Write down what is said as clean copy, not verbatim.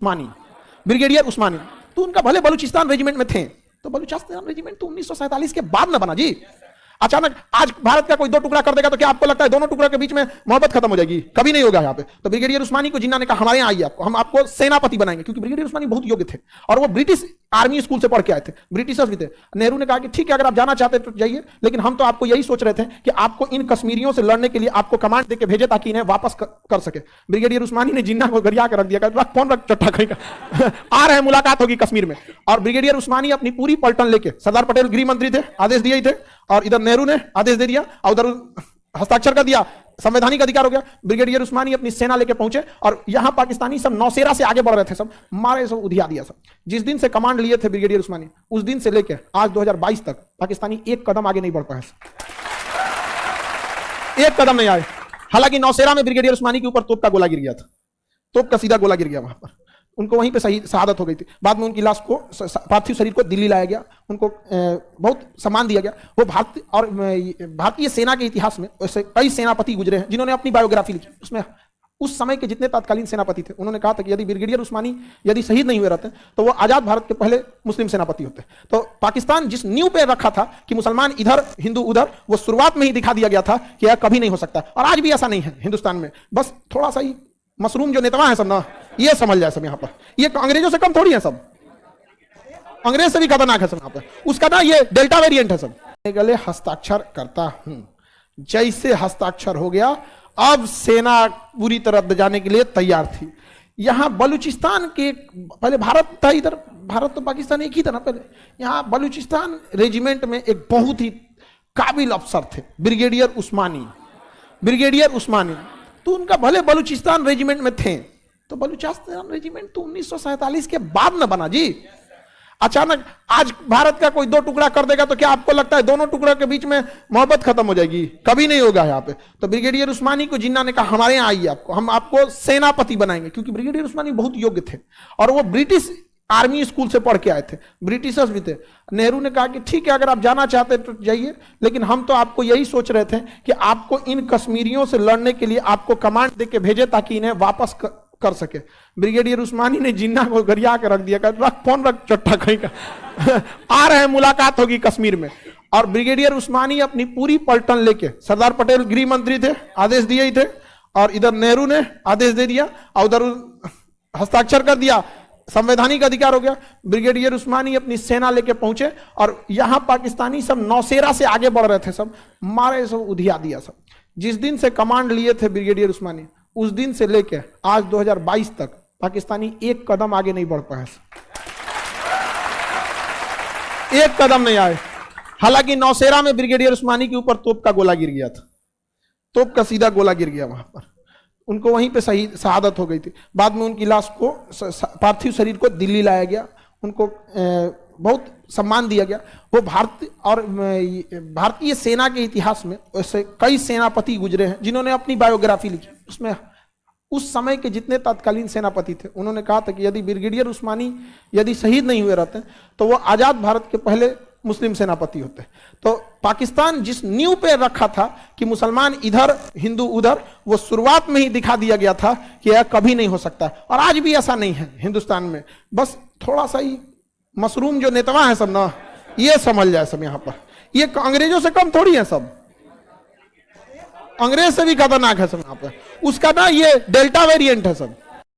उस्मानी, brigadier उस्मानी, तो उनका भले बलूचिस्तान रेजिमेंट में थे, तो बलूचिस्तान रेजिमेंट तो 1947 के बाद ना बना जी। अचानक आज भारत का कोई दो टुकड़ा कर देगा तो क्या आपको लगता है दोनों टुकड़ा के बीच में मोहब्बत खत्म हो जाएगी? कभी नहीं होगा यहाँ पे। तो ब्रिगेडियर उस्मानी को जिन्ना ने कहा हमारे यहाँ आइए, आपको हम आपको सेनापति बनाएंगे, क्योंकि ब्रिगेडियर उस्मानी बहुत योग्य थे और वो ब्रिटिश आर्मी स्कूल से पढ़ के आए थे, ब्रिटिशर्स भी थे। नेहरू ने कहा कि ठीक है अगर आप जाना चाहते तो जाइए, लेकिन हम तो आपको यही सोच रहे थे कि आपको इन कश्मीरियों से लड़ने के लिए आपको कमांड देके भेजे ताकि इन्हें वापस कर सके। ब्रिगेडियर उस्मानी ने जिन्ना को गरिया के रख दिया, रख फोन रख चट्टा कहीं का आ रहे हैं, मुलाकात होगी कश्मीर में। और ब्रिगेडियर उस्मानी अपनी पूरी पलटन लेके, सरदार पटेल गृह मंत्री थे, आदेश दिए ही थे, और इधर नेहरू ने आदेश दे दिया और उधर हस्ताक्षर कर दिया, संवैधानिक अधिकार हो गया। ब्रिगेडियर उस्मानी अपनी सेना लेके पहुंचे और यहां पाकिस्तानी सब नौसेरा से आगे बढ़ रहे थे, सब मारे, सब उधिया दिया सब। जिस दिन से कमांड लिए थे ब्रिगेडियर उस्मानी, उस दिन से लेके आज 2022 तक पाकिस्तानी एक कदम आगे नहीं बढ़ पाए, एक कदम नहीं आए। हालांकि नौसेरा में ब्रिगेडियर उस्मानी के ऊपर तोप का गोला गिर गया था, तोप का सीधा गोला गिर गया वहां पर, उनको वहीं पे सही शहादत हो गई थी। बाद में उनकी लाश को, पार्थिव शरीर को दिल्ली लाया गया, उनको बहुत सम्मान दिया गया। वो भारतीय सेना के इतिहास में ऐसे कई सेनापति गुजरे हैं जिन्होंने अपनी बायोग्राफी लिखी, उसमें उस समय के जितने तत्कालीन सेनापति थे उन्होंने कहा था कि यदि ब्रिगेडियर उस्मानी यदि शहीद नहीं हुए रहते तो वो आजाद भारत के पहले मुस्लिम सेनापति होते। तो पाकिस्तान जिस नींव पे रखा था कि मुसलमान इधर हिंदू उधर, वो शुरुआत में ही दिखा दिया गया था कि यह कभी नहीं हो सकता। और आज भी ऐसा नहीं है हिंदुस्तान में, बस थोड़ा सा ही मशरूम जो नेता है सब ना, ये समझ जाए सब यहाँ पर, ये अंग्रेजों से कम थोड़ी है सब, अंग्रेज से भी खतरनाक है सब यहाँ पर, उसका ना ये डेल्टा वेरिएंट है सब। गले हस्ताक्षर करता हूं, जैसे हस्ताक्षर हो गया अब सेना पूरी तरह जाने के लिए तैयार थी। यहां बलूचिस्तान के, पहले भारत था इधर, भारत तो पाकिस्तान एक ही था ना पहले, यहां बलूचिस्तान रेजिमेंट में एक बहुत ही काबिल अफसर थे ब्रिगेडियर उस्मानी, ब्रिगेडियर उस्मानी, तो उनका भले बलूचिस्तान रेजिमेंट में थे, तो बलूचिस्तान रेजिमेंट तो 1947 के बाद ना बना जी। अचानक आज भारत का कोई दो टुकड़ा कर देगा तो क्या आपको लगता है दोनों टुकड़ों के बीच में मोहब्बत खत्म हो जाएगी? कभी नहीं होगा यहाँ पे। तो ब्रिगेडियर उस्मानी को जिन्ना ने कहा हमारे यहाँ आइए, आपको हम आपको सेनापति बनाएंगे, क्योंकि ब्रिगेडियर उस्मानी बहुत योग्य थे और वो ब्रिटिश आर्मी स्कूल से पढ़ के आए थे, ब्रिटिशर्स भी थे। नेहरू ने कहा कि ठीक है अगर आप जाना चाहते तो जाइए, लेकिन हम तो आपको यही सोच रहे थे कि आपको इन कश्मीरियों से लड़ने के लिए आपको कमांड देके भेजे ताकि इन्हें वापस कर सके। ब्रिगेडियर उस्मानी ने जिन्ना को गरिया के रख दिया, रख फोन रख चट्टा कहीं का आ रहे हैं, मुलाकात होगी कश्मीर में। और ब्रिगेडियर उस्मानी अपनी पूरी पलटन लेके, सरदार पटेल गृह मंत्री थे, आदेश दिए ही थे, और इधर नेहरू ने आदेश दे दिया और उधर हस्ताक्षर कर दिया, संवैधानिक अधिकार हो गया। ब्रिगेडियर उस्मानी अपनी सेना लेके पहुंचे और यहां पाकिस्तानी सब नौसेरा से आगे बढ़ रहे थे, सब मारे, सब उधिया दिया सब। जिस दिन से कमांड लिए थे ब्रिगेडियर उस्मानी, उस दिन से लेके आज 2022 तक पाकिस्तानी एक कदम आगे नहीं बढ़ पाए, एक कदम नहीं आए। हालांकि नौसेरा में ब्रिगेडियर उस्मानी के ऊपर तोप का गोला गिर गया था, तोप का सीधा गोला गिर गया वहां पर, उनको वहीं पे सही शहादत हो गई थी। बाद में उनकी लाश को, पार्थिव शरीर को दिल्ली लाया गया, उनको बहुत सम्मान दिया गया। वो भारतीय सेना के इतिहास में ऐसे कई सेनापति गुजरे हैं जिन्होंने अपनी बायोग्राफी लिखी, उसमें उस समय के जितने तत्कालीन सेनापति थे उन्होंने कहा था कि यदि ब्रिगेडियर उस्मानी यदि शहीद नहीं हुए रहते तो वो आजाद भारत के पहले मुस्लिम सेनापति होते। तो पाकिस्तान जिस नींव पे रखा था कि मुसलमान इधर हिंदू उधर, वो शुरुआत में ही दिखा दिया गया था कि यह कभी नहीं हो सकता। और आज भी ऐसा नहीं है हिंदुस्तान में, बस थोड़ा सा ही मशरूम जो नेता है सब ना, ये समझ जाए सब यहाँ पर, ये अंग्रेजों से कम थोड़ी है सब, अंग्रेज से भी खतरनाक है सब यहाँ पर, उसका ना ये डेल्टा वेरिएंट है सब।